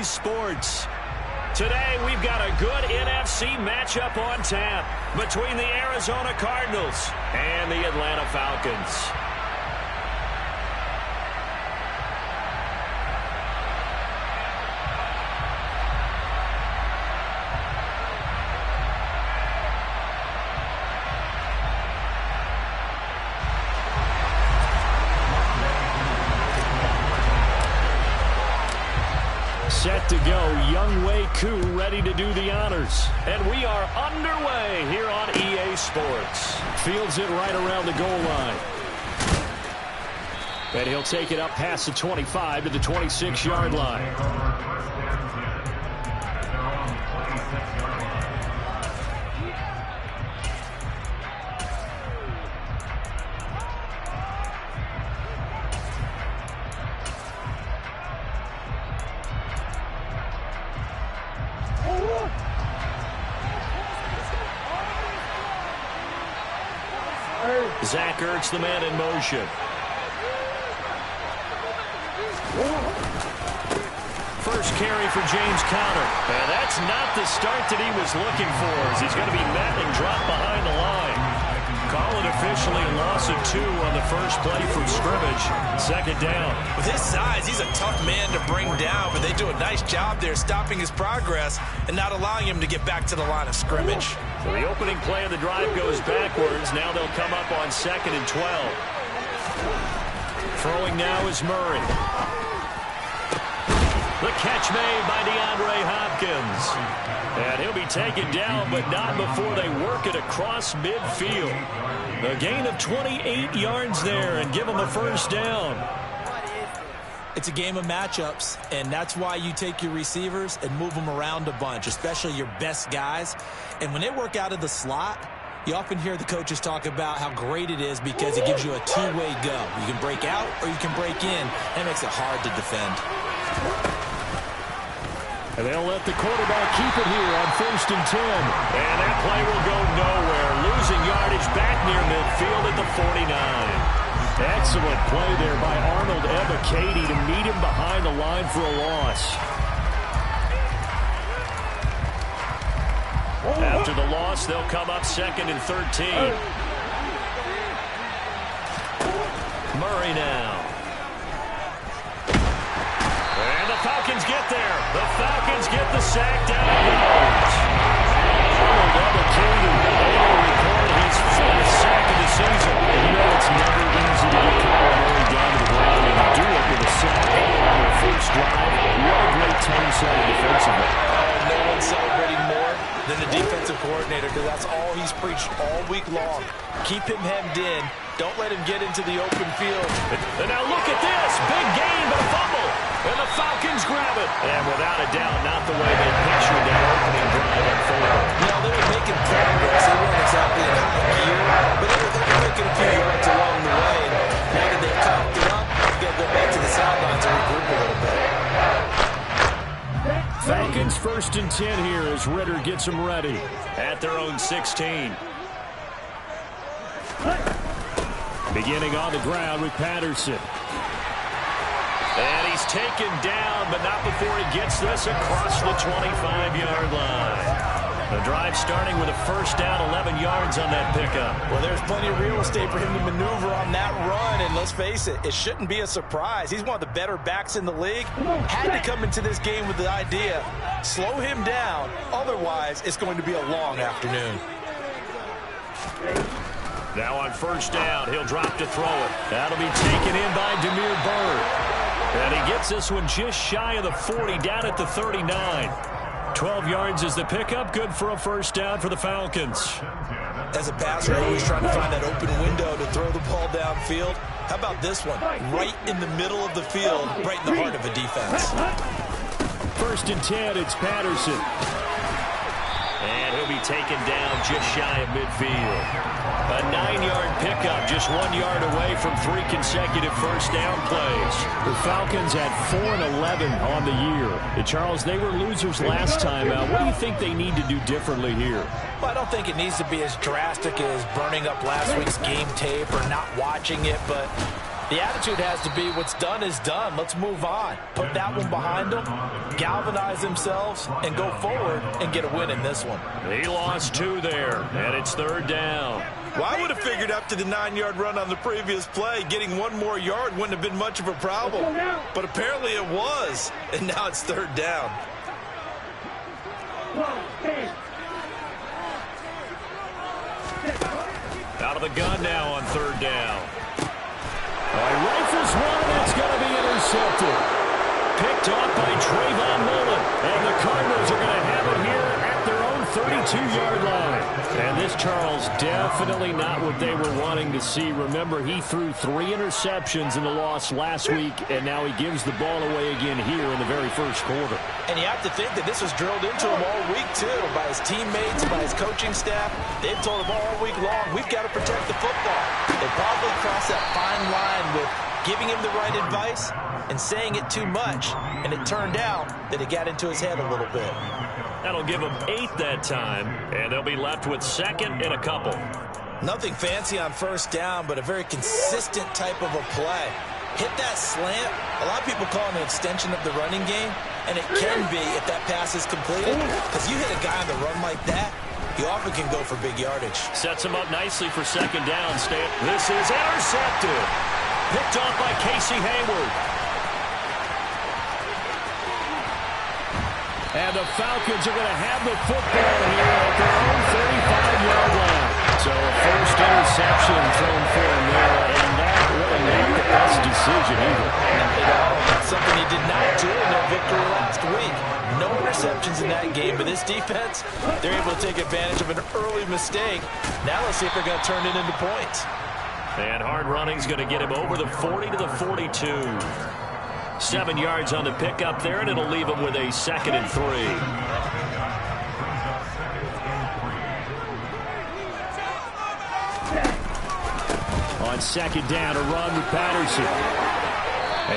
EA Sports. Today, we've got a good NFC matchup on tap between the Arizona Cardinals and the Atlanta Falcons. Set to go, Wk17 ready to do the honors. And we are underway here on EA Sports. Fields it right around the goal line. And he'll take it up past the 25 to the 26-yard line. Zach Ertz, the man in motion. First carry for James Conner. And that's not the start that he was looking for, as he's going to be met and dropped behind the line. Call it officially a loss of 2 on the first play from scrimmage. Second down. With his size, he's a tough man to bring down, but they do a nice job there stopping his progress and not allowing him to get back to the line of scrimmage. So the opening play of the drive goes backwards. Now they'll come up on 2nd and 12. Throwing now is Murray. The catch made by DeAndre Hopkins. And he'll be taken down, but not before they work it across midfield. A gain of 28 yards there and give them a first down. It's a game of matchups, and that's why you take your receivers and move them around a bunch, especially your best guys. And when they work out of the slot, you often hear the coaches talk about how great it is because it gives you a two-way go. You can break out or you can break in. That makes it hard to defend. And they'll let the quarterback keep it here on 1st and 10. And that play will go nowhere. Losing yardage back near midfield at the 49. Excellent play there by Arnold Wk17 to meet him behind the line for a loss. After the loss, they'll come up 2nd and 13. Murray now. And the Falcons get there. The Falcons get the sack down the yards. Arnold Wk17 able to record his 4th sack of the season. And you know it's never easy to get Kyler Murray down to the ground and do it with a sack on their first drive. What a great tone setter defensively. No one's celebrating more than the defensive coordinator, because that's all he's preached all week long. Keep him hemmed in. Don't let him get into the open field. And now look at this. Big gain, but a fumble. And the Falcons grab it. And without a doubt, not the way they pictured that opening drive unfolded. You know, they were making progress. They weren't exactly in high gear, but they were making a few yards along the way. And now that they've cocked it up, you got to go back to the sidelines and regroup a little bit. Falcons 1st and 10 here as Ritter gets them ready at their own 16. Beginning on the ground with Patterson. And he's taken down, but not before he gets this across the 25-yard line. The drive starting with a first down, 11 yards on that pickup. Well, there's plenty of real estate for him to maneuver on that run, and let's face it, it shouldn't be a surprise. He's one of the better backs in the league. Had to come into this game with the idea, slow him down, otherwise it's going to be a long afternoon. Now on first down, he'll drop to throw it. That'll be taken in by Damiere Byrd. And he gets this one just shy of the 40, down at the 39. 12 yards is the pickup. Good for a first down for the Falcons. As a passer, always trying to find that open window to throw the ball downfield. How about this one? Right in the middle of the field, right in the heart of a defense. 1st and 10, it's Patterson. And he'll be taken down just shy of midfield. A 9-yard pickup, just 1 yard away from 3 consecutive first down plays. The Falcons had 4-11 on the year. And Charles, they were losers last time out. What do you think they need to do differently here? Well, I don't think it needs to be as drastic as burning up last week's game tape or not watching it, but The attitude has to be what's done is done. Let's move on. Put that one behind them, galvanize themselves, and go forward and get a win in this one. He lost 2 there, and it's 3rd down. Well, I would have figured after the 9-yard run on the previous play, getting 1 more yard wouldn't have been much of a problem. But apparently it was, and now it's 3rd down. Out of the gun now on 3rd down. Rifles one, and it's going to be intercepted. Picked off by Trayvon Mullen. And the Cardinals are going to have it here at their own 32-yard line. And this, Charles, definitely not what they were wanting to see. Remember, he threw 3 interceptions in the loss last week, and now he gives the ball away again here in the very first quarter. And you have to think that this was drilled into him all week, too, by his teammates, by his coaching staff. They've told him all week long, we've got to protect the football. They probably crossed that fine line with giving him the right advice and saying it too much. And it turned out that it got into his head a little bit. That'll give them 8 that time, and they'll be left with 2nd and a couple. Nothing fancy on 1st down, but a very consistent type of a play. Hit that slant. A lot of people call it an extension of the running game, and it can be if that pass is completed, because you hit a guy on the run like that, he often can go for big yardage. Sets him up nicely for 2nd down, Stan. This is intercepted. Picked off by Casey Hayward. And the Falcons are going to have the football here at their own 35-yard line. So a first interception thrown for him there, and that really not the best decision either. Something he did not do in their victory last week. No interceptions in that game, but this defense, they're able to take advantage of an early mistake. Now let's see if they're going to turn it into points. And hard running is going to get him over the 40 to the 42. 7 yards on the pickup there, and it'll leave him with a 2nd and 3. On 2nd down, a run with Patterson.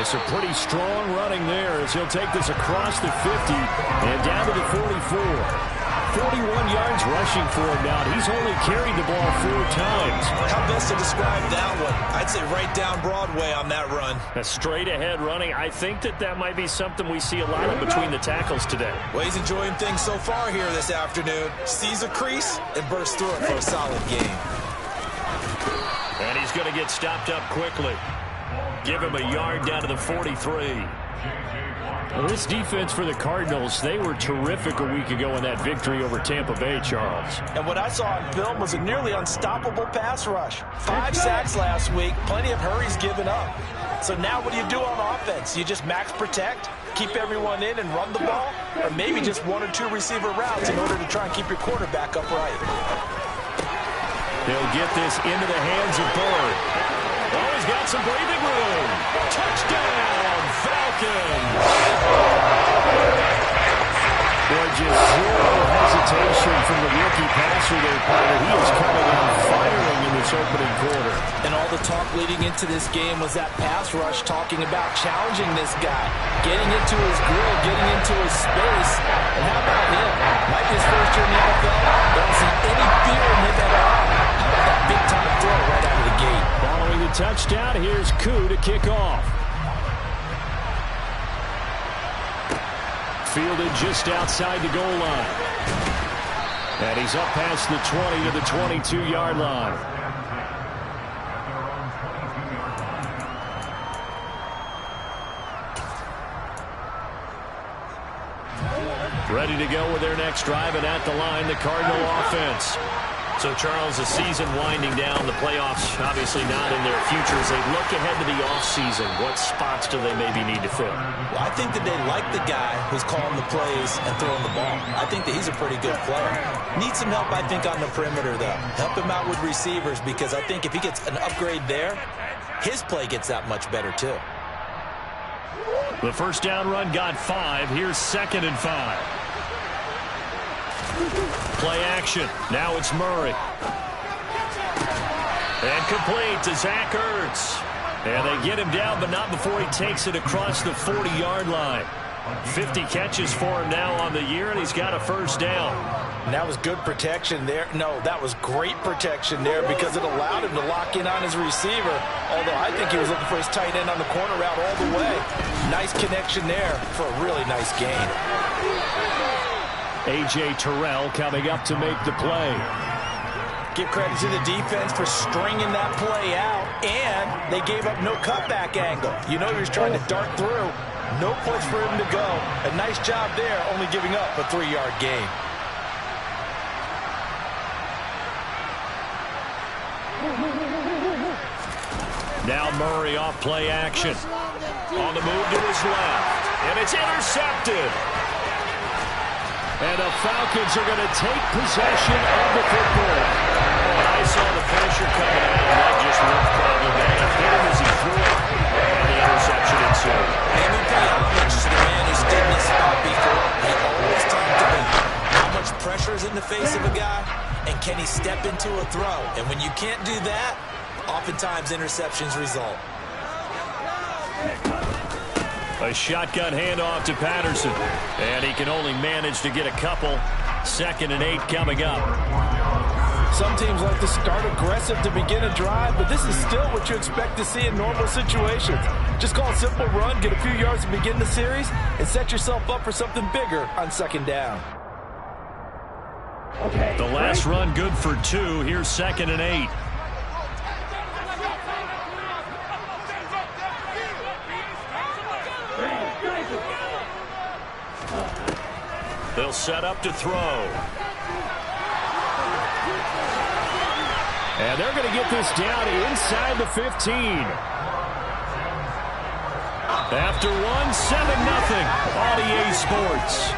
It's a pretty strong running there as he'll take this across the 50 and down to the 44. 41 yards rushing for him now. He's only carried the ball 4 times. How best to describe that one? I'd say right down Broadway on that run. A straight ahead running. I think that might be something we see a lot of between the tackles today. Well, he's enjoying things so far here this afternoon. Sees a crease and bursts through it for a solid game. And he's going to get stopped up quickly. Give him a yard down to the 43. Well, this defense for the Cardinals, they were terrific a week ago in that victory over Tampa Bay, Charles. And what I saw on film was a nearly unstoppable pass rush. 5 sacks last week, plenty of hurries given up. So now what do you do on offense? You just max protect, keep everyone in and run the ball, or maybe just 1 or 2 receiver routes in order to try and keep your quarterback upright. They'll get this into the hands of Bird. Oh, he's got some breathing room. Touchdown, Falcons. Boy, just zero hesitation from the rookie passer there, Carter. He is coming on firing in this opening quarter. And all the talk leading into this game was that pass rush talking about challenging this guy, getting into his grill, getting into his space. And how about him? Might be his first year in the NFL. Don't see any fear in him at all. How about that big-time throw right out of the gate? Following the touchdown, here's Koo to kick off. Fielded just outside the goal line. And he's up past the 20 to the 22-yard line. Ready to go with their next drive, and at the line, the Cardinal offense. So, Charles, the season winding down, the playoffs obviously not in their future. As they look ahead to the offseason, what spots do they maybe need to fill? Well, I think that they like the guy who's calling the plays and throwing the ball. I think that he's a pretty good player. Needs some help, I think, on the perimeter, though. Help him out with receivers, because I think if he gets an upgrade there, his play gets that much better, too. The first down run got 5. Here's 2nd and 5. Play action. Now it's Murray. And complete to Zach Ertz. And they get him down, but not before he takes it across the 40-yard line. 50 catches for him now on the year, and he's got a first down. And that was good protection there. No, that was great protection there because it allowed him to lock in on his receiver. Although I think he was looking for his tight end on the corner route all the way. Nice connection there for a really nice gain. A.J. Terrell coming up to make the play. Give credit to the defense for stringing that play out, and they gave up no cutback angle. You know he was trying to dart through. No place for him to go. A nice job there, only giving up a 3-yard gain. Now Murray off play action. On the move to his left. And it's intercepted. And the Falcons are going to take possession of the football. Oh, I saw the pressure coming out, and that just looked problematic. Hit him as he threw it, and the interception ensued. And we pay homage to the man who stood in this spot before. He always talked about how much pressure is in the face of a guy, and can he step into a throw. And when you can't do that, oftentimes interceptions result. A shotgun handoff to Patterson. And he can only manage to get a couple. 2nd and 8 coming up. Some teams like to start aggressive to begin a drive, but this is still what you expect to see in normal situations. Just call a simple run, get a few yards to begin the series, and set yourself up for something bigger on 2nd down. The last run good for 2. Here's 2nd and 8. They'll set up to throw. And they're going to get this down inside the 15. After 1, 7-0 on EA Sports.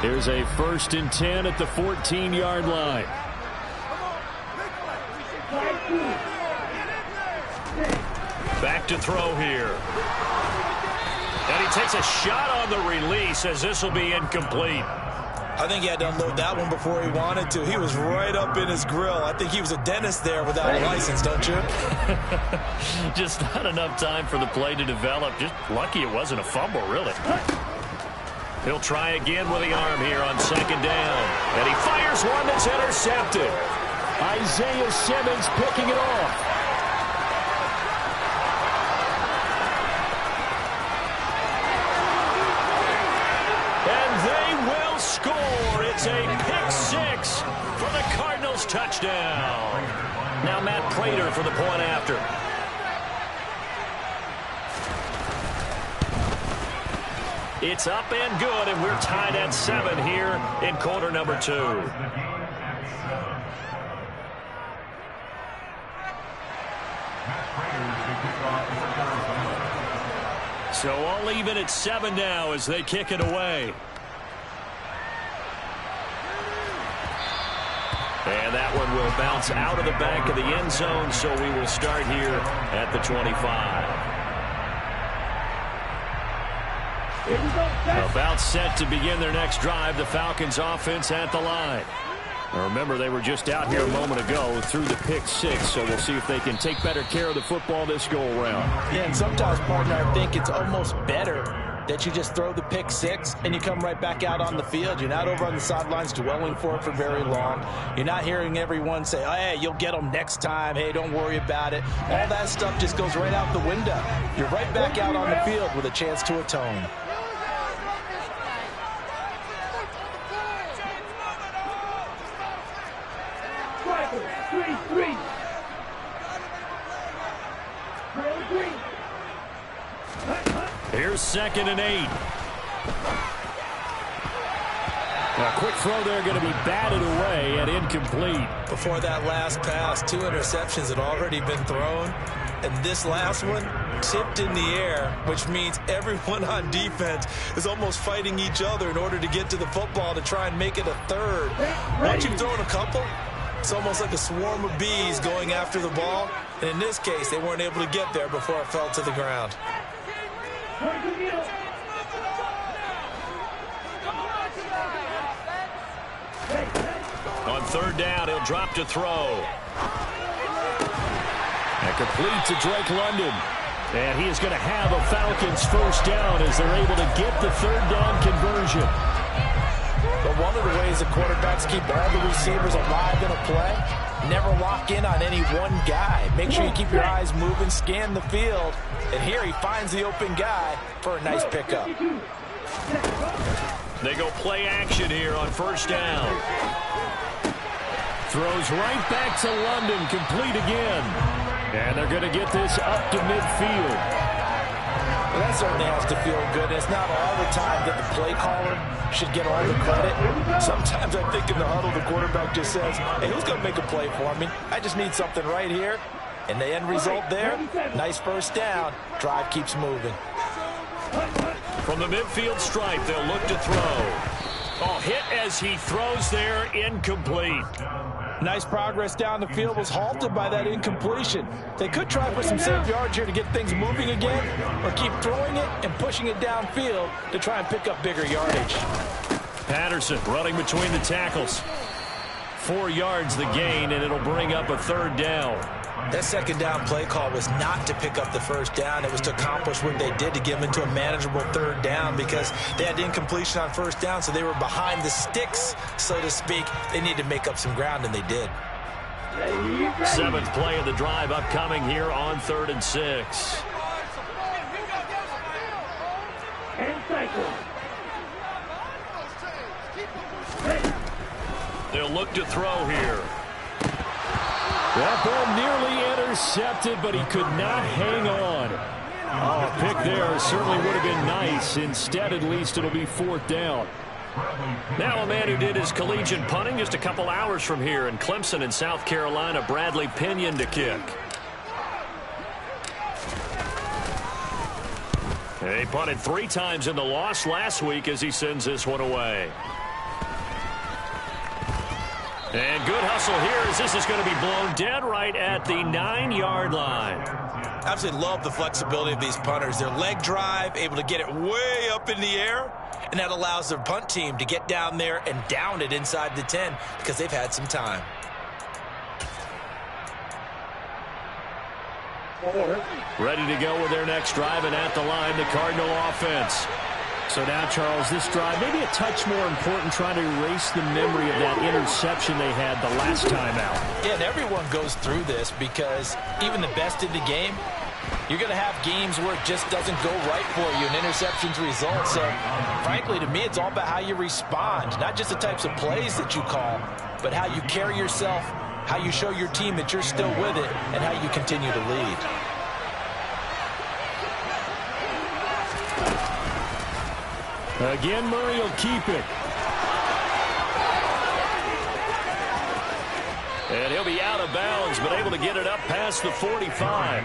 Here's a 1st and 10 at the 14-yard line. Back to throw here. And he takes a shot on the release as this will be incomplete. I think he had to unload that one before he wanted to. He was right up in his grill. I think he was a dentist there without a license, don't you? Just not enough time for the play to develop. Just lucky it wasn't a fumble, really. He'll try again with the arm here on 2nd down. And he fires one that's intercepted. Isaiah Simmons picking it off. And they will score. It's a pick-6 for the Cardinals touchdown. Now Matt Prater for the point after. It's up and good, and we're tied at 7 here in quarter number 2. So all even at 7 now as they kick it away. And that one will bounce out of the back of the end zone, so we will start here at the 25. About set to begin their next drive. The Falcons offense at the line. Now remember, they were just out here a moment ago through the pick-6, so we'll see if they can take better care of the football this go-around. Yeah, and sometimes, partner, I think it's almost better that you just throw the pick-6 and you come right back out on the field. You're not over on the sidelines dwelling for it for very long. You're not hearing everyone say, oh, hey, you'll get them next time. Hey, don't worry about it. All that stuff just goes right out the window. You're right back out on the field with a chance to atone. Here's 2nd and 8. A quick throw there going to be batted away and incomplete. Before that last pass, 2 interceptions had already been thrown. And this last one tipped in the air, which means everyone on defense is almost fighting each other in order to get to the football to try and make it a third. Once you've thrown a couple, It's almost like a swarm of bees going after the ball. And in this case, they weren't able to get there before it fell to the ground. On third down, he'll drop to throw. And complete to Drake London. And he is going to have a Falcons first down as they're able to get the third down conversion. But one of the ways the quarterbacks keep all the receivers alive in a play, never lock in on any one guy. Make sure you keep your eyes moving, scan the field. And here he finds the open guy for a nice pickup. They go play action here on first down. Throws right back to London, complete again. And they're going to get this up to midfield. Well, that certainly has to feel good. It's not all the time that the play caller should get all the credit. Sometimes I think in the huddle, the quarterback just says, hey, who's going to make a play for me? I just need something right here. And the end result there, nice first down. Drive keeps moving. From the midfield stripe, they'll look to throw. Oh, hit as he throws there, incomplete. Nice progress down the field was halted by that incompletion. They could try for some safe yards here to get things moving again, or keep throwing it and pushing it downfield to try and pick up bigger yardage. Patterson running between the tackles. 4 yards the gain, and it'll bring up a third down. That second down play call was not to pick up the first down. It was to accomplish what they did to get them into a manageable third down because they had incompletion on first down, so they were behind the sticks, so to speak. They needed to make up some ground, and they did. 7th play of the drive upcoming here on 3rd and 6. They'll look to throw here. That ball nearly intercepted, but he could not hang on. Oh, a pick there certainly would have been nice. Instead, at least, it'll be 4th down. Now a man who did his collegiate punting just a couple hours from here in Clemson in South Carolina, Bradley Pinion to kick. He punted 3 times in the loss last week as he sends this one away. And good hustle here as this is going to be blown dead right at the 9-yard line. Absolutely love the flexibility of these punters. Their leg drive, able to get it way up in the air, and that allows their punt team to get down there and down it inside the 10 because they've had some time. Ready to go with their next drive, and at the line, the Cardinal offense. So now, Charles, this drive maybe a touch more important, trying to erase the memory of that interception they had the last time out. Yeah, and everyone goes through this because even the best in the game, you're going to have games where it just doesn't go right for you, and interceptions result. So, frankly, to me, it's all about how you respond, not just the types of plays that you call, but how you carry yourself, how you show your team that you're still with it, and how you continue to lead. Again, Murray will keep it. And he'll be out of bounds, but able to get it up past the 45.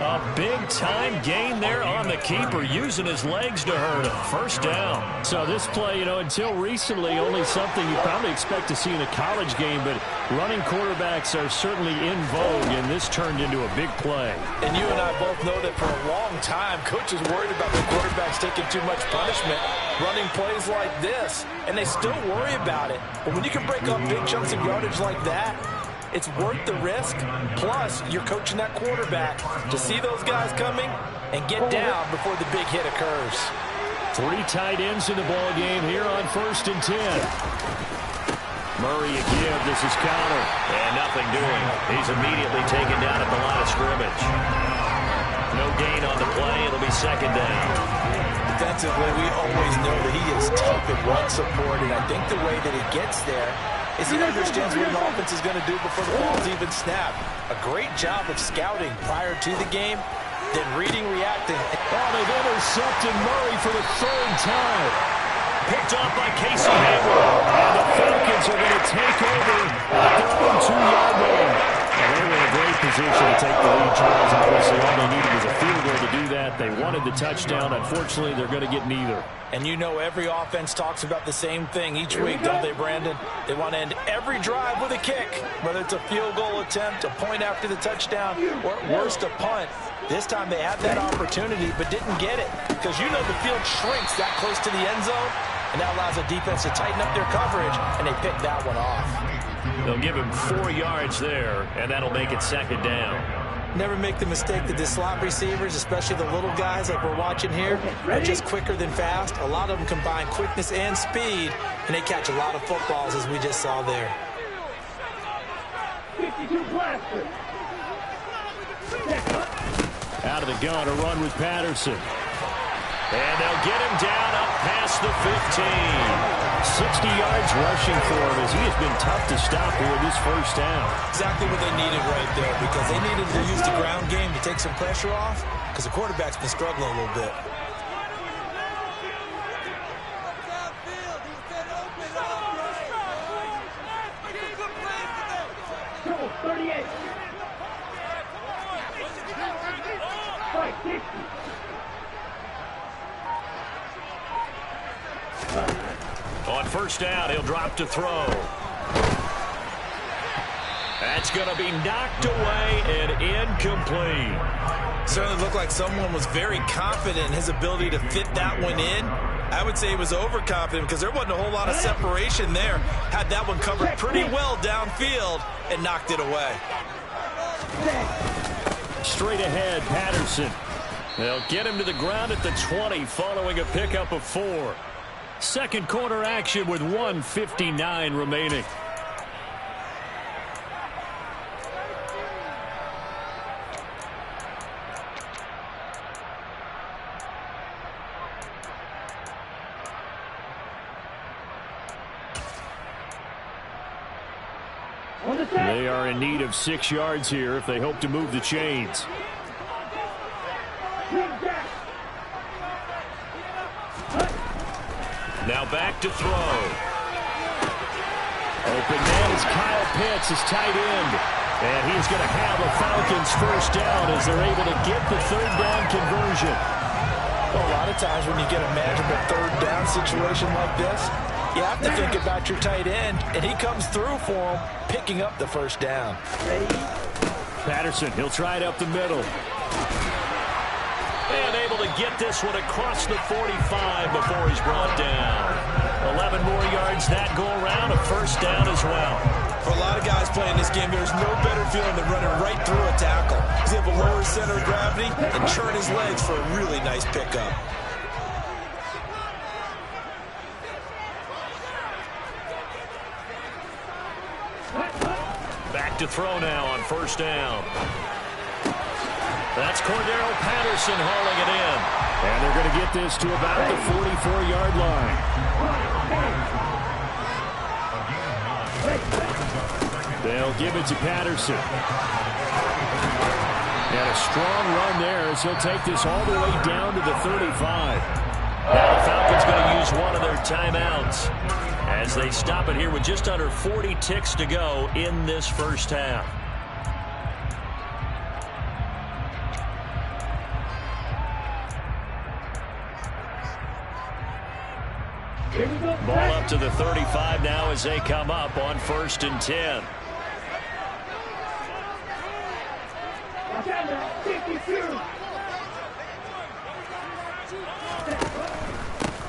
A big-time gain there on the keeper, using his legs to hurt him. First down. So this play, until recently, only something you probably expect to see in a college game, but running quarterbacks are certainly in vogue, and this turned into a big play. And you and I both know that for a long time, coaches worried about the quarterbacks taking too much punishment, running plays like this, and they still worry about it. But when you can break up big chunks of yardage like that, it's worth the risk. Plus, you're coaching that quarterback to see those guys coming and get down before the big hit occurs. 3 tight ends in the ball game here on 1st and 10. Murray again. This is counter. And nothing doing. He's immediately taken down at the line of scrimmage. No gain on the play. It'll be 2nd down. Defensively, we always know that he is tough in run support, and I think the way that he gets there is he understands what an offense is going to do before the ball's even snapped. A great job of scouting prior to the game, then reading, reacting. Oh, they've intercepted Murray for the 3rd time. Picked off by Casey Hayward. And the Falcons are going to take over at their own 2-yard line. And they were in a great position to take the lead, Charles. Obviously, all they needed was a field goal to do that. They wanted the touchdown. Unfortunately, they're going to get neither. And you know every offense talks about the same thing each week, don't they, Brandon? They want to end every drive with a kick, whether it's a field goal attempt, a point after the touchdown, or at worst, a punt. This time they had that opportunity but didn't get it because you know the field shrinks that close to the end zone, and that allows the defense to tighten up their coverage, and they picked that one off. They'll give him 4 yards there, and that'll make it second down. Never make the mistake that the slot receivers, especially the little guys like we're watching here, are just quicker than fast. A lot of them combine quickness and speed, and they catch a lot of footballs, as we just saw there. 52 blaster. Out of the gun, a run with Patterson. And they'll get him down up past the 15. 60 yards rushing for him as he has been tough to stop here this first down. Exactly what they needed right there because they needed to use the ground game to take some pressure off because the quarterback's been struggling a little bit. Trouble 38. Strike 60. On first down, he'll drop to throw. That's going to be knocked away and incomplete. Certainly looked like someone was very confident in his ability to fit that one in. I would say he was overconfident because there wasn't a whole lot of separation there. Had that one covered pretty well downfield and knocked it away. Straight ahead, Patterson. They'll get him to the ground at the 20 following a pickup of 4. Second quarter action with 1:59 remaining. They are in need of 6 yards here if they hope to move the chains. Now back to throw. Open man is Kyle Pitts, his tight end. And he's going to have a Falcons first down as they're able to get the third down conversion. Well, a lot of times when you get a manageable third down situation like this, you have to think about your tight end, and he comes through for him, picking up the first down. Patterson, he'll try it up the middle. And able to get this one across the 45 before he's brought down. 11 more yards that go around, a first down as well. For a lot of guys playing this game, there's no better feeling than running right through a tackle. He's able to lower his center of gravity and churn his legs for a really nice pickup. Back to throw now on first down. That's Cordero Patterson hauling it in. And they're going to get this to about the 44-yard line. They'll give it to Patterson. And a strong run there as he'll take this all the way down to the 35. Now the Falcons going to use one of their timeouts as they stop it here with just under 40 ticks to go in this first half. Ball up to the 35 now as they come up on 1st and 10.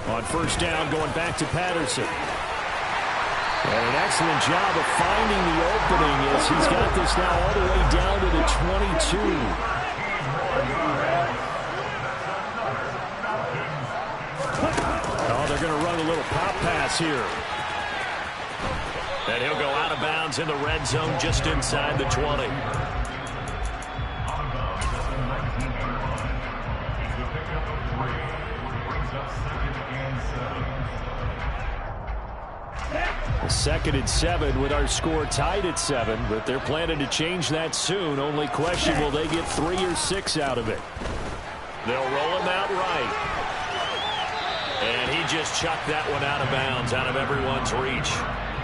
On first down, going back to Patterson. And an excellent job of finding the opening as he's got this now all the way down to the 22. They're going to run a little pop pass here. And he'll go out of bounds in the red zone just inside the 20. Second and 7 with our score tied at 7, but they're planning to change that soon. Only question, will they get 3 or 6 out of it? They'll roll him out right. And he just chucked that one out of bounds, out of everyone's reach.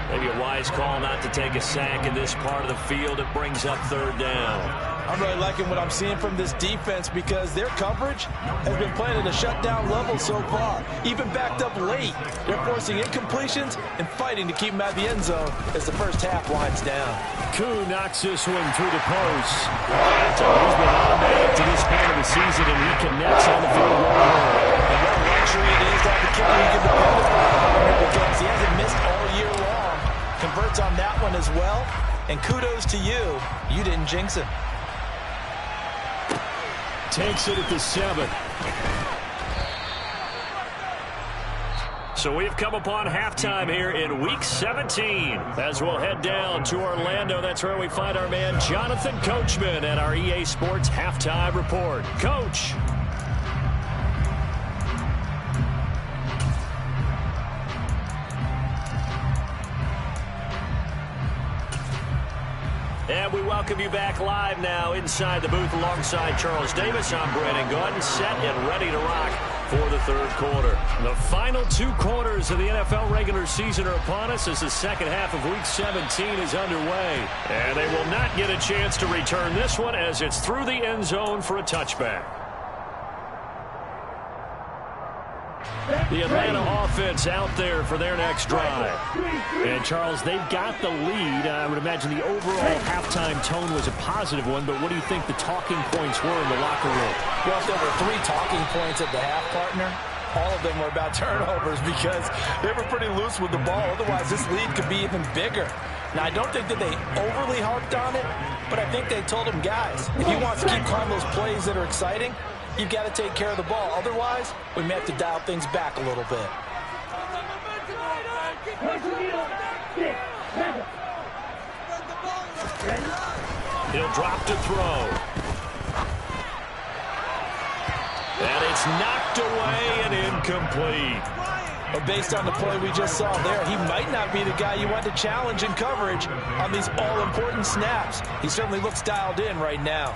Maybe a wise call not to take a sack in this part of the field. It brings up third down. I'm really liking what I'm seeing from this defense because their coverage has been playing at a shutdown level so far. Even backed up late, they're forcing incompletions and fighting to keep them out of the end zone as the first half winds down. Koo knocks this one through the post. So he's been automatic to this point of the season, and he connects on the field goal. And what a luxury it is to have the kicker you can depend upon because he hasn't missed all year long. Converts on that one as well. And kudos to you. You didn't jinx him. Takes it at the 7. So we've come upon halftime here in Week 17. As we'll head down to Orlando, that's where we find our man Jonathan Coachman at our EA Sports Halftime Report. Coach. And we welcome you back live now inside the booth alongside Charles Davis. I'm Brandon Gordon, set and ready to rock for the third quarter. The final 2 quarters of the NFL regular season are upon us as the second half of Week 17 is underway. And they will not get a chance to return this one as it's through the end zone for a touchback. The Atlanta offense out there for their next drive. And, Charles, they've got the lead. I would imagine the overall halftime tone was a positive one, but what do you think the talking points were in the locker room? Well, if there were 3 talking points at the half, partner, all of them were about turnovers because they were pretty loose with the ball. Otherwise, this lead could be even bigger. Now, I don't think that they overly harped on it, but I think they told them, guys, if you want to keep calling those plays that are exciting, you've got to take care of the ball. Otherwise, we may have to dial things back a little bit. He'll drop to throw. And it's knocked away and incomplete. But based on the play we just saw there, he might not be the guy you want to challenge in coverage on these all-important snaps. He certainly looks dialed in right now.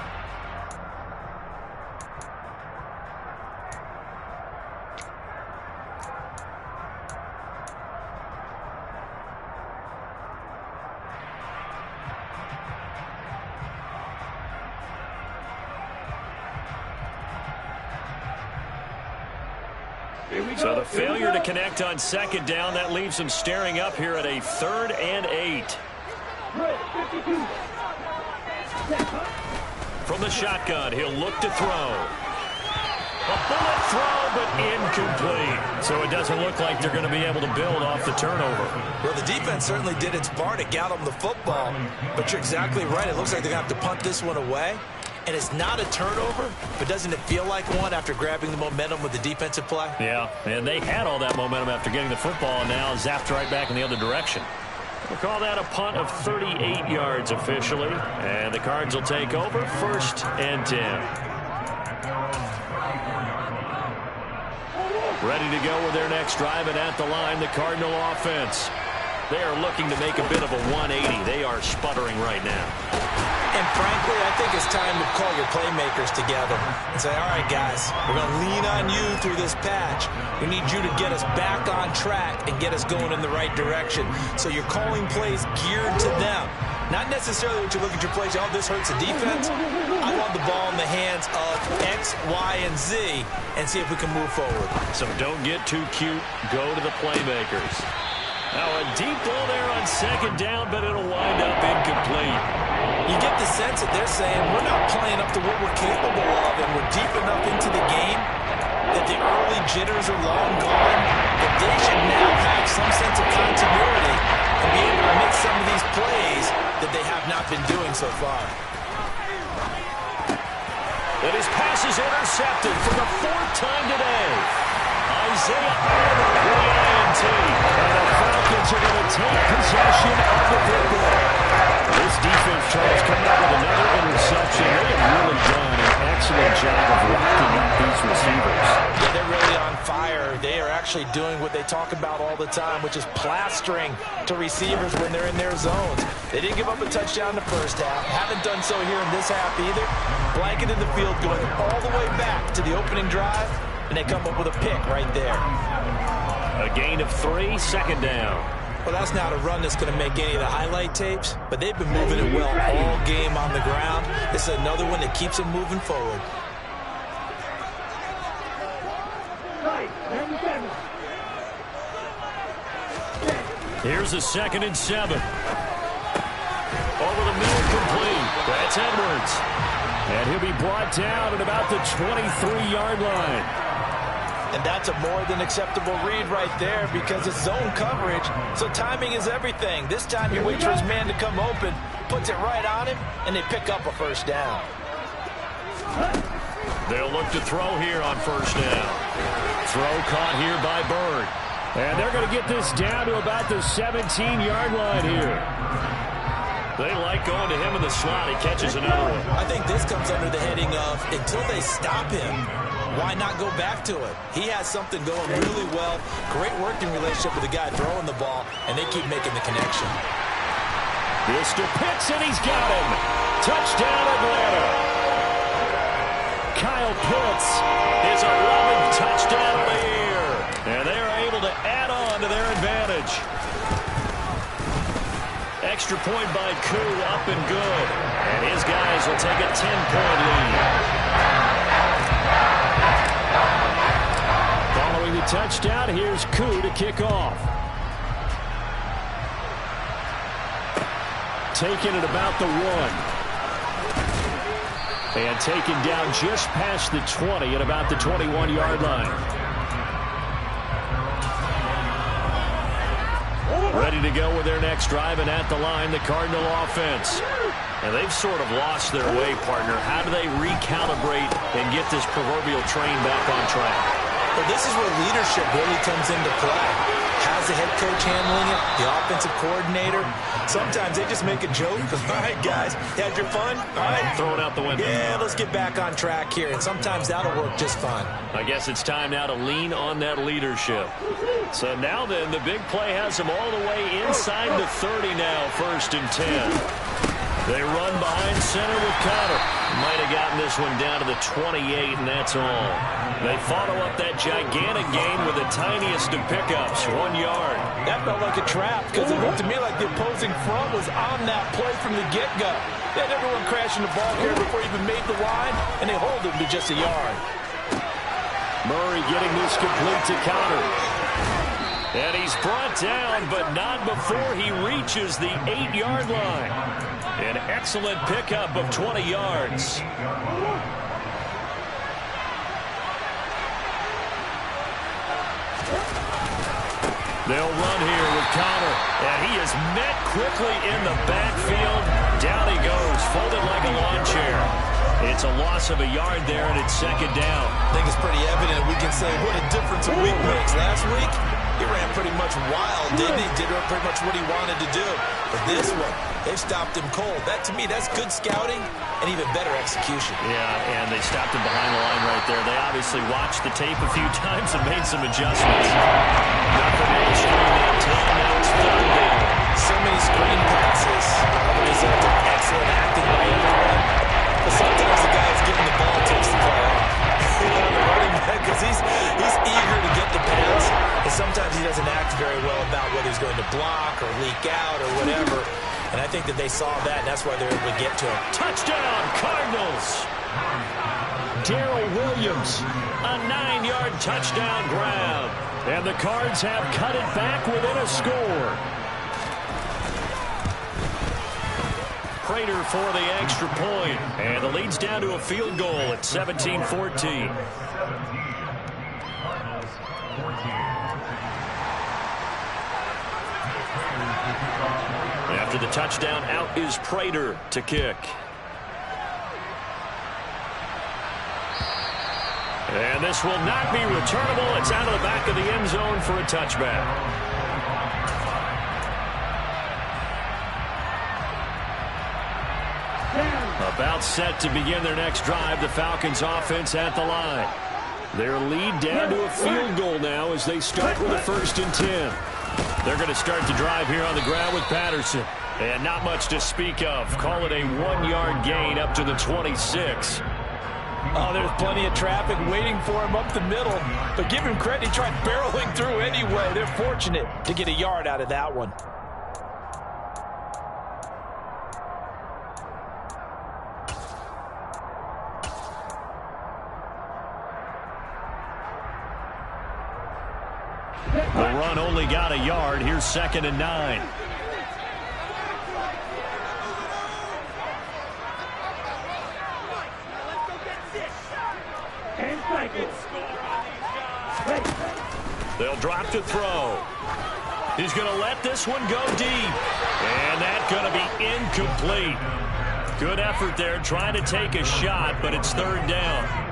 So the failure to connect on second down, that leaves him staring up here at a 3rd and 8. From the shotgun, he'll look to throw. A bullet throw, but incomplete. So it doesn't look like they're going to be able to build off the turnover. Well, the defense certainly did its part to get them the football. But you're exactly right. It looks like they're going to have to punt this one away. And it's not a turnover, but doesn't it feel like one after grabbing the momentum with the defensive play? Yeah, and they had all that momentum after getting the football, and now zapped right back in the other direction. We'll call that a punt of 38 yards officially, and the Cards will take over 1st and 10. Ready to go with their next drive, and at the line, the Cardinal offense. They are looking to make a bit of a 180. They are sputtering right now. And frankly, I think it's time to call your playmakers together and say, all right, guys, we're going to lean on you through this patch. We need you to get us back on track and get us going in the right direction. So you're calling plays geared to them. Not necessarily when you look at your plays, oh, this hurts the defense. I want the ball in the hands of X, Y, and Z and see if we can move forward. So don't get too cute. Go to the playmakers. Now a deep ball there on second down, but it'll wind up incomplete. You get the sense that they're saying we're not playing up to what we're capable of, and we're deep enough into the game that the early jitters are long gone, that they should now have some sense of continuity and be able to make some of these plays that they have not been doing so far. And his pass is intercepted for the 4th time today. Isaiah Arnold with the INT. And the Falcons are going to take possession of the football. This defense, Charles, coming up with another interception. They have really done an excellent job of locking up these receivers. Yeah, they're really on fire. They are actually doing what they talk about all the time, which is plastering to receivers when they're in their zones. They didn't give up a touchdown in the first half. Haven't done so here in this half either. Blanket in the field going all the way back to the opening drive, and they come up with a pick right there. A gain of 3, 2nd down. Well, that's not a run that's going to make any of the highlight tapes, but they've been moving it well all game on the ground. This is another one that keeps them moving forward. Here's a 2nd and 7. Over the middle, complete. That's Edwards. And he'll be brought down at about the 23-yard line. And that's a more than acceptable read right there because it's zone coverage, so timing is everything. This time he waits for his man to come open, puts it right on him, and they pick up a first down. They'll look to throw here on first down. Throw caught here by Bird. And they're going to get this down to about the 17-yard line here. They like going to him in the slot. He catches another one. I think this comes under the heading of until they stop him, why not go back to it? He has something going really well. Great working relationship with the guy throwing the ball, and they keep making the connection. Mr. Pitts, and he's got him. Touchdown, Atlanta. Kyle Pitts, his 11th touchdown of the year. And they are able to add on to their advantage. Extra point by Koo, up and good. And his guys will take a 10-point lead. Following the touchdown, here's Koo to kick off. Taken at about the 1. And taken down just past the 20 at about the 21-yard line. Ready to go with their next drive, and at the line, the Cardinal offense. And they've sort of lost their way, partner. How do they recalibrate and get this proverbial train back on track? Well, this is where leadership really comes into play. How's the head coach handling it? The offensive coordinator? Sometimes they just make a joke. All right, guys, had your fun? All right. Throw it out the window. Yeah, let's get back on track here. And sometimes that'll work just fine. I guess it's time now to lean on that leadership. So now then, the big play has them all the way inside the 30 now, 1st and 10. They run behind center with Connor. Might have gotten this one down to the 28, and that's all. They follow up that gigantic gain with the tiniest of pickups, 1 yard. That felt like a trap because it looked to me like the opposing front was on that play from the get-go. They had everyone crashing the ball here before he even made the line, and they hold him to just a yard. Murray getting this complete to Connor. And he's brought down, but not before he reaches the 8-yard line. An excellent pickup of 20 yards. They'll run here with Connor, and he is met quickly in the backfield. Down he goes, folded like a lawn chair. It's a loss of a yard there, and it's 2nd down. I think it's pretty evident. We can say what a difference a week makes. Last week, he ran pretty much wild, didn't he? Did pretty much what he wanted to do. But this one, they stopped him cold. That, to me, that's good scouting and even better execution. Yeah, and they stopped him behind the line right there. They obviously watched the tape a few times and made some adjustments. Nothing extreme that time. Now it's 3rd down. So many screen passes. The result of excellent acting by everyone. But sometimes the guy who's getting the ball takes the play off. The running back, because he's eager to get the pass, and sometimes he doesn't act very well about whether he's going to block or leak out or whatever. And I think that they saw that, and that's why they're able to get to him. Touchdown, Cardinals! Darrell Williams, a 9-yard touchdown grab. And the Cards have cut it back within a score. Prater for the extra point. And the lead's down to a field goal at 17-14. After the touchdown, out is Prater to kick. And this will not be returnable. It's out of the back of the end zone for a touchback. About set to begin their next drive. The Falcons offense at the line. Their lead down to a field goal now as they start with a 1st and 10. They're going to start the drive here on the ground with Patterson. And not much to speak of. Call it a 1-yard gain up to the 26. Oh, there's plenty of traffic waiting for him up the middle. But give him credit, he tried barreling through anyway. They're fortunate to get a yard out of that one. The run only got a yard. Here's 2nd and 9. They'll drop to throw. He's going to let this one go deep. And that's going to be incomplete. Good effort there trying to take a shot, but it's 3rd down.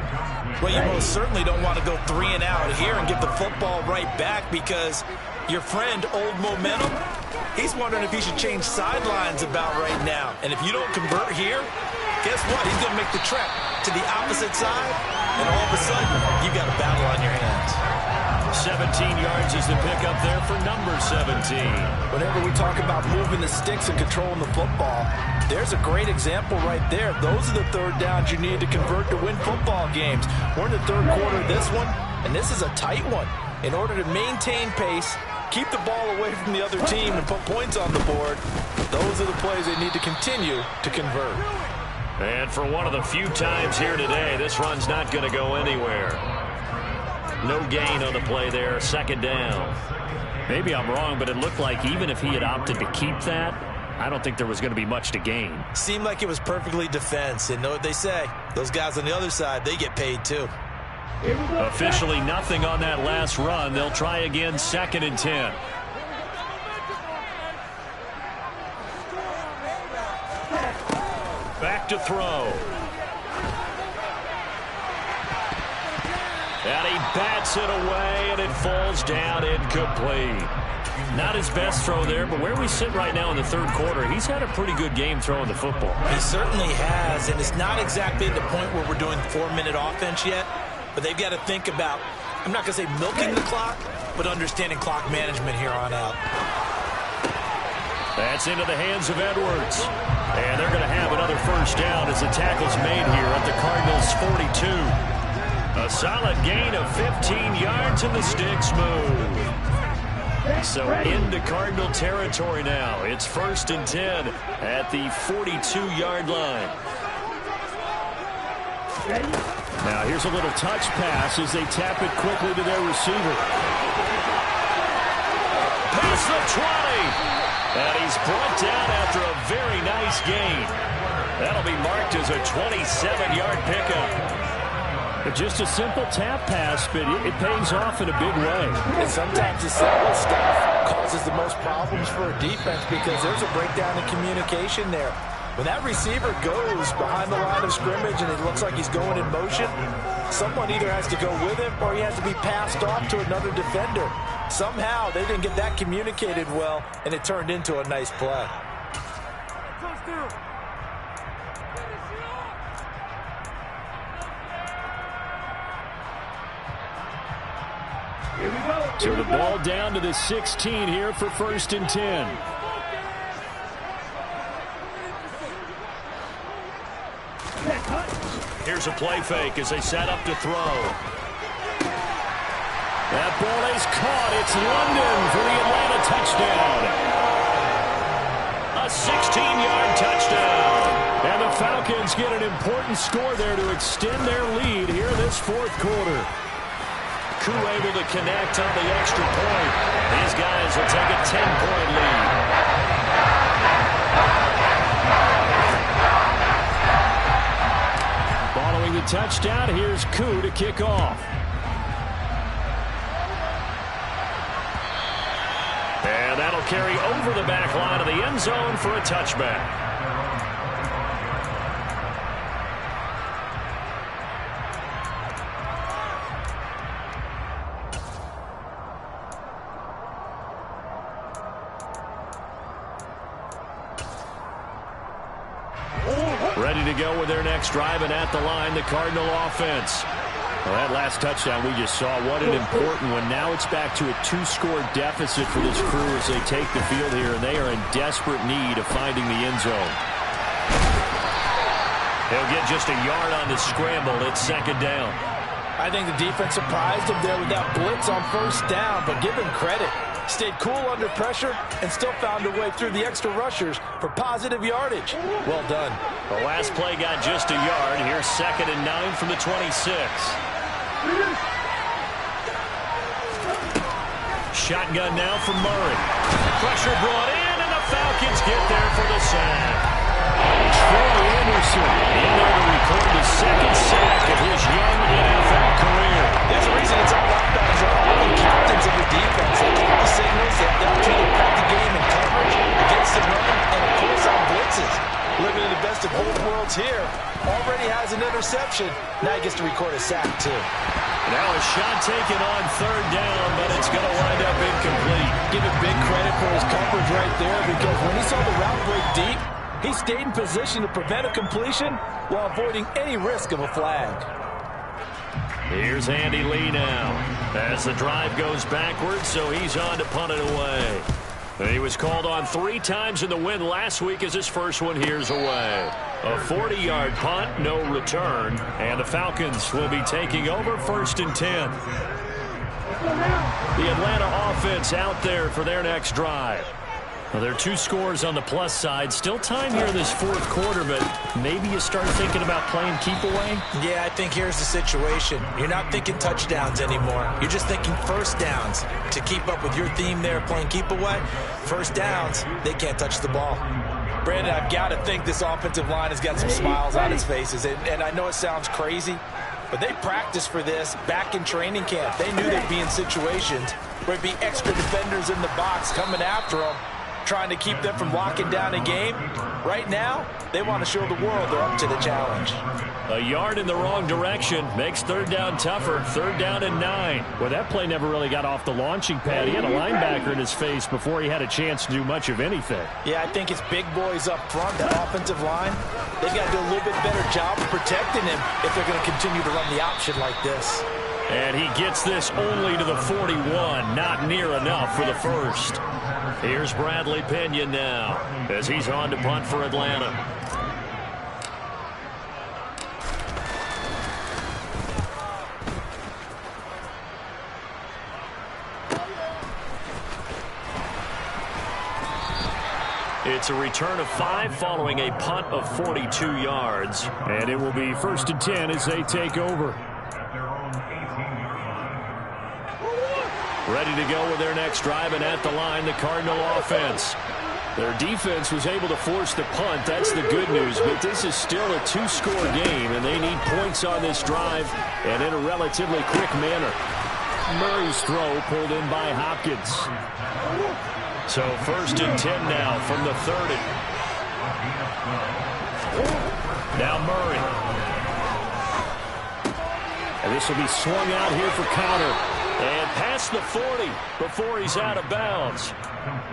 Well, you most certainly don't want to go 3 and out here and give the football right back because your friend, Old Momentum, he's wondering if he should change sidelines about right now. And if you don't convert here, guess what? He's going to make the trek to the opposite side, and all of a sudden, you've got a battle on your hands. 17 yards is the pickup there for number 17. Whenever we talk about moving the sticks and controlling the football, there's a great example right there. Those are the 3rd downs you need to convert to win football games. We're in the 3rd quarter of this one, and this is a tight one. In order to maintain pace, keep the ball away from the other team, and put points on the board, those are the plays they need to continue to convert. And for one of the few times here today, this run's not going to go anywhere. No gain on the play there, 2nd down. Maybe I'm wrong, but it looked like even if he had opted to keep that, I don't think there was going to be much to gain. Seemed like it was perfectly defense, and know what they say. Those guys on the other side, they get paid too. Officially nothing on that last run. They'll try again, 2nd and 10. Back to throw. And he bats it away, and it falls down incomplete. Not his best throw there, but where we sit right now in the 3rd quarter, he's had a pretty good game throwing the football. He certainly has, and it's not exactly at the point where we're doing 4-minute offense yet, but they've got to think about, I'm not going to say milking the clock, but understanding clock management here on out. That's into the hands of Edwards. And they're going to have another 1st down as the tackle's made here at the Cardinals' 42. A solid gain of 15 yards, and the sticks move. So into Cardinal territory now. It's 1st and 10 at the 42-yard line. Now here's a little touch pass as they tap it quickly to their receiver. Past the 20. And he's brought down after a very nice gain. That'll be marked as a 27-yard pickup. Just a simple tap pass, but it pays off in a big way. And sometimes the simple stuff causes the most problems for a defense because there's a breakdown in communication there. When that receiver goes behind the line of scrimmage and it looks like he's going in motion, someone either has to go with him or he has to be passed off to another defender. Somehow they didn't get that communicated well, and it turned into a nice play. So the ball down to the 16 here for 1st and 10. Here's a play fake as they set up to throw. That ball is caught. It's London for the Atlanta touchdown. A 16-yard touchdown. And the Falcons get an important score there to extend their lead here this 4th quarter. Koo able to connect on the extra point. These guys will take a 10-point lead. Following the touchdown, here's Koo to kick off. And that'll carry over the back line of the end zone for a touchback. Ready to go with their next drive, and at the line, the Cardinal offense. Well, that last touchdown we just saw, what an important one. Now it's back to a 2-score deficit for this crew as they take the field here, and they are in desperate need of finding the end zone. He'll get just a yard on the scramble. It's second down. I think the defense surprised him there with that blitz on first down, but give him credit. Stayed cool under pressure and still found a way through the extra rushers for positive yardage. Well done. The last play got just a yard. Here's 2nd and 9 from the 26. Shotgun now from Murray. Pressure brought in, and the Falcons get there for the sack. Troy Anderson in there to record the 2nd sack of his young NFL career. There's a reason it's all linebackers are all the captains of the defense. They keep the signals. They have the opportunity to crack the game in coverage, against the run, and of course on blitzes. Living in the best of both worlds here. Already has an interception. Now he gets to record a sack, too. Now a shot taken on 3rd down, but it's going to wind up incomplete. Give him big credit for his coverage right there, because when he saw the route break deep, he stayed in position to prevent a completion while avoiding any risk of a flag. Here's Andy Lee now as the drive goes backwards, so he's on to punt it away. He was called on 3 times in the win last week as his first one here's away. A 40-yard punt, no return, and the Falcons will be taking over 1st and 10. The Atlanta offense out there for their next drive. Well, there are 2 scores on the plus side. Still time here in this 4th quarter, but maybe you start thinking about playing keep away? Yeah, I think here's the situation. You're not thinking touchdowns anymore. You're just thinking first downs. To keep up with your theme there, playing keep away, first downs, they can't touch the ball. Brandon, I've got to think this offensive line has got some smiles on its faces. And I know it sounds crazy, but they practiced for this back in training camp. They knew they'd be in situations where it'd be extra defenders in the box coming after them, trying to keep them from locking down a game. Right now, they want to show the world they're up to the challenge. A yard in the wrong direction makes 3rd down tougher. 3rd down and 9. Well, that play never really got off the launching pad. He had a linebacker in his face before he had a chance to do much of anything. Yeah, I think it's big boys up front, that offensive line. They've got to do a little bit better job of protecting him if they're going to continue to run the option like this. And he gets this only to the 41. Not near enough for the first. Here's Bradley Pena now as he's on to punt for Atlanta. It's a return of 5 following a punt of 42 yards. And it will be 1st and 10 as they take over. Ready to go with their next drive, and at the line, the Cardinal offense. Their defense was able to force the punt. That's the good news, but this is still a 2-score game, and they need points on this drive and in a relatively quick manner. Murray's throw pulled in by Hopkins. So 1st and 10 now from the 30. Now Murray. And this will be swung out here for counter. And past the 40 before he's out of bounds.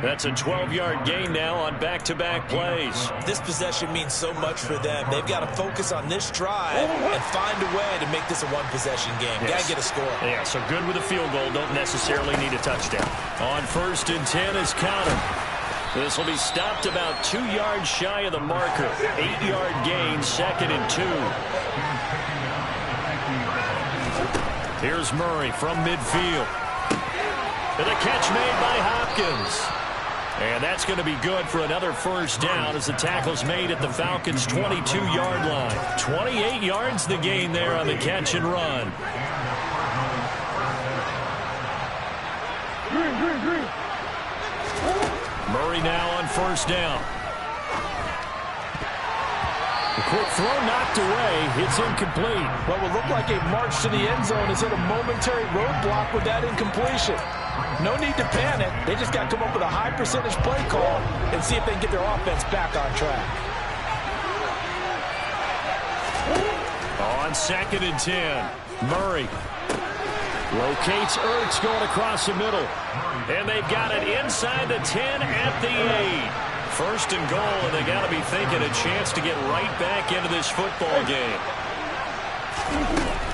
That's a 12-yard gain now on back-to-back plays. This possession means so much for them. They've got to focus on this drive and find a way to make this a one-possession game. Yes. Got to get a score. Yeah, so good with a field goal. Don't necessarily need a touchdown. On 1st and 10 is counter. This will be stopped about 2 yards shy of the marker. 8-yard gain, 2nd and 2. Here's Murray from midfield. And a catch made by Hopkins. And that's going to be good for another first down as the tackle's made at the Falcons' 22-yard line. 28 yards the gain there on the catch and run. Murray now on first down. The quick throw knocked away. It's incomplete. What will look like a march to the end zone is hit a momentary roadblock with that incompletion. No need to panic. They just got to come up with a high percentage play call and see if they can get their offense back on track. On 2nd and 10, Murray locates Ertz going across the middle. And they've got it inside the 10 at the 8. 1st and goal, and they got to be thinking a chance to get right back into this football game.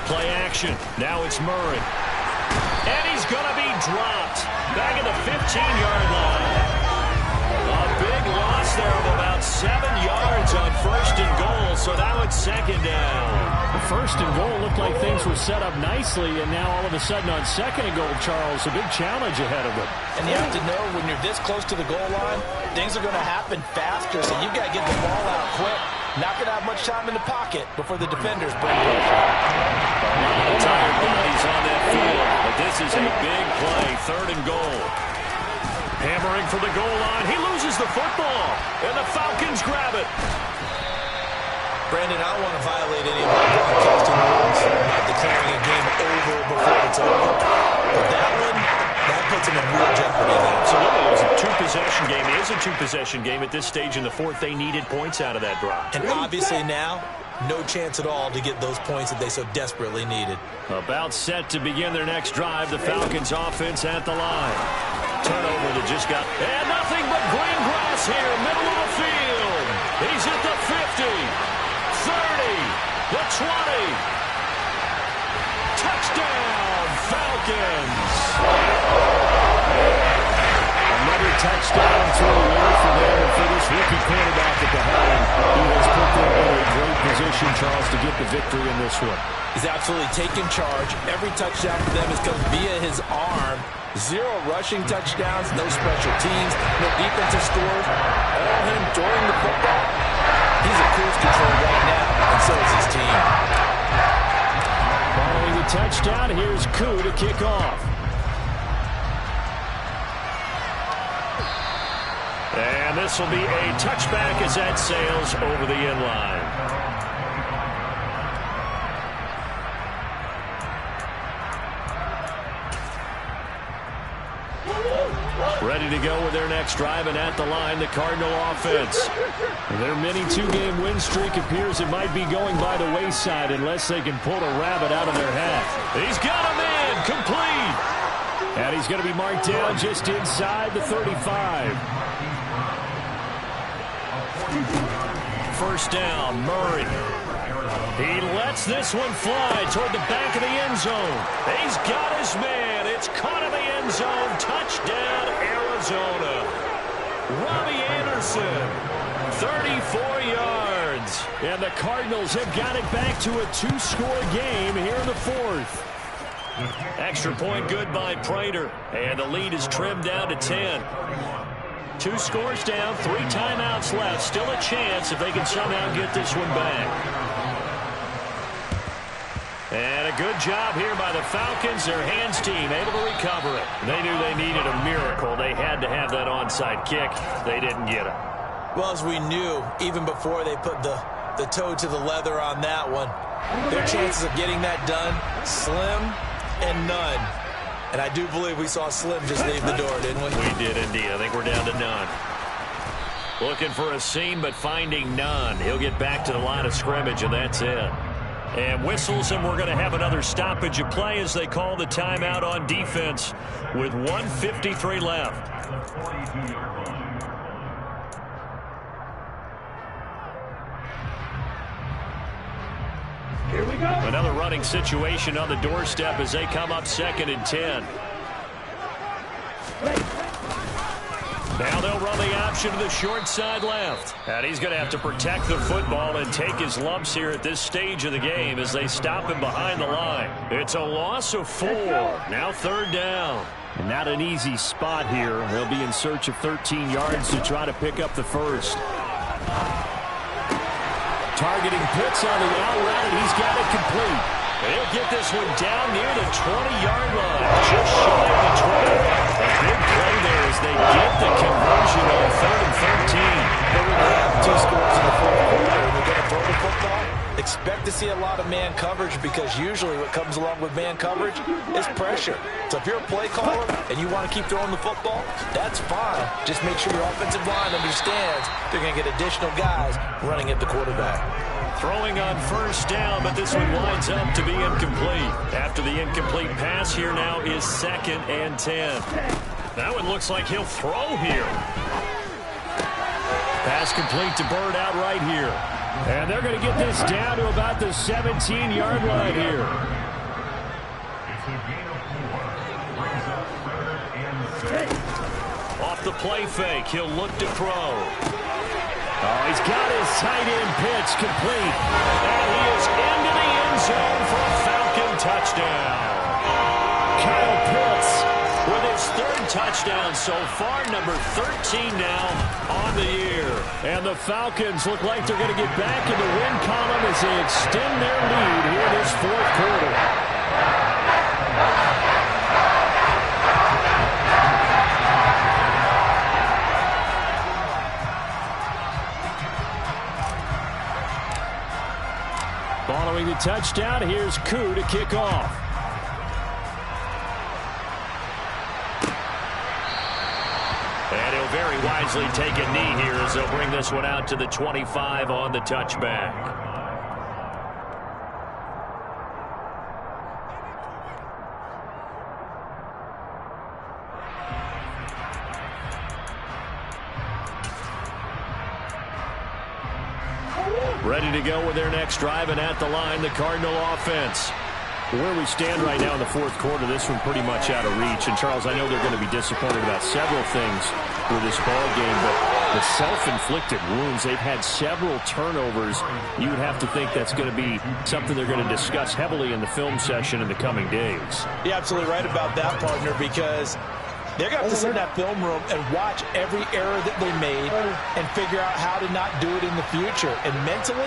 Play action. Now it's Murray. And he's going to be dropped back at the 15-yard line. A big loss there of about 6 yards on 1st and goal, so now it's 2nd down. The 1st and goal looked like things were set up nicely, and now all of a sudden on 2nd and goal, Charles, a big challenge ahead of them. And you have to know when you're this close to the goal line, things are going to happen faster, so you've got to get the ball out quick. Not going to have much time in the pocket before the defenders bring pressure. A lot of tired bodies on that field, but this is a big play, 3rd and goal. Hammering for the goal line. He loses the football, and the Falcons grab it. Brandon, I don't want to violate any of my broadcasting rules by declaring a game over before it's over. But that one, that puts him in real jeopardy now. Absolutely. It was a two-possession game. It is a two-possession game at this stage in the 4th. They needed points out of that drive. And obviously now, no chance at all to get those points that they so desperately needed. About set to begin their next drive. The Falcons offense at the line. Turnover that just got... And nothing but green grass here, middle of the field. He's at the 50, 30, the 20. Touchdown, Falcons. Another touchdown throw away for them, and for this rookie quarterback at the helm, he has put them in a great position, Charles, to get the victory in this one. He's absolutely taken charge. Every touchdown for them has come via his arm. 0 rushing touchdowns, no special teams, no defensive scores. All him during the football. He's at cruise control right now, and so is his team. Following the touchdown, here's Koo to kick off. And this will be a touchback as that sails over the end line. Ready to go with their next drive, and at the line, the Cardinal offense. Their mini 2-game win streak appears it might be going by the wayside unless they can pull a rabbit out of their hat. He's got him in, complete. And he's going to be marked down just inside the 35. 1st down, Murray. He lets this one fly toward the back of the end zone. He's got his man. It's caught in the end zone. Touchdown, Arizona. Robbie Anderson, 34 yards. And the Cardinals have got it back to a 2-score game here in the 4th. Extra point good by Prater. And the lead is trimmed down to 10. 2 scores down, 3 timeouts left. Still a chance if they can somehow get this one back. And a good job here by the Falcons. Their hands team able to recover it. They knew they needed a miracle. They had to have that onside kick. They didn't get it. Well, as we knew, even before they put the toe to the leather on that one, their chances of getting that done, slim and none. And I do believe we saw Slim just leave the door, didn't we? We did indeed. I think we're down to none. Looking for a seam, but finding none. He'll get back to the line of scrimmage, and that's it. And whistles, and we're going to have another stoppage of play as they call the timeout on defense with 1:53 left. Here we go. Another running situation on the doorstep as they come up 2nd and 10. Now they'll run the option to the short side left. And he's going to have to protect the football and take his lumps here at this stage of the game as they stop him behind the line. It's a loss of 4. Now 3rd down. And not an easy spot here. They'll be in search of 13 yards to try to pick up the first. Targeting Pitts on the out route, and he's got it complete. They'll get this one down near the 20-yard line, just shy of the 20. A big play there as they get the conversion on 3rd and 13. But when they have 2 scores in the 4th quarter and they're going to throw the football, expect to see a lot of man coverage because usually what comes along with man coverage is pressure. So if you're a play caller and you want to keep throwing the football, that's fine. Just make sure your offensive line understands they're going to get additional guys running at the quarterback. Throwing on 1st down, but this one winds up to be incomplete. After the incomplete pass, here now is 2nd and 10. That one looks like he'll throw here. Pass complete to Bird out right here. And they're going to get this down to about the 17-yard line here. Off the play fake, he'll look to throw. Oh, he's got his tight end pitch complete. And he is into the end zone for a Falcon touchdown. Kyle Pitts with his third touchdown so far, number 13 now on the year. And the Falcons look like they're going to get back in the win column as they extend their lead here in this fourth quarter. Following the touchdown, here's Koo to kick off. And he'll very wisely take a knee here as they'll bring this one out to the 25 on the touchback. Ready to go with their next drive, and at the line, the Cardinal offense. Where we stand right now in the fourth quarter, this one pretty much out of reach. And, Charles, I know they're going to be disappointed about several things with this ball game, but the self-inflicted wounds, they've had several turnovers. You would have to think that's going to be something they're going to discuss heavily in the film session in the coming days. You're absolutely right about that, partner, because they're going to have to sit in that film room and watch every error that they made and figure out how to not do it in the future. And mentally,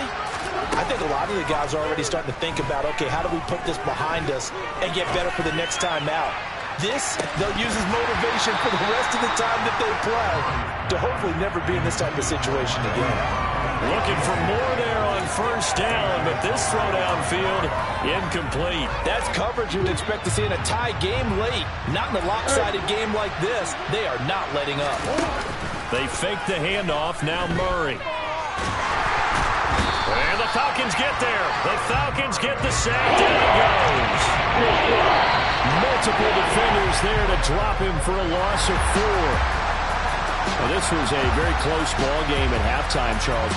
I think a lot of the guys are already starting to think about, okay, how do we put this behind us and get better for the next time out? This, they'll use as motivation for the rest of the time that they play to hopefully never be in this type of situation again. Looking for more there on first down, but this throw downfield incomplete. That's coverage you'd expect to see in a tie game late. Not in a lopsided game like this. They are not letting up. They fake the handoff. Now Murray. And the Falcons get there. The Falcons get the sack. Down it goes. Multiple defenders there to drop him for a loss of 4. Well, this was a very close ball game at halftime, Charles.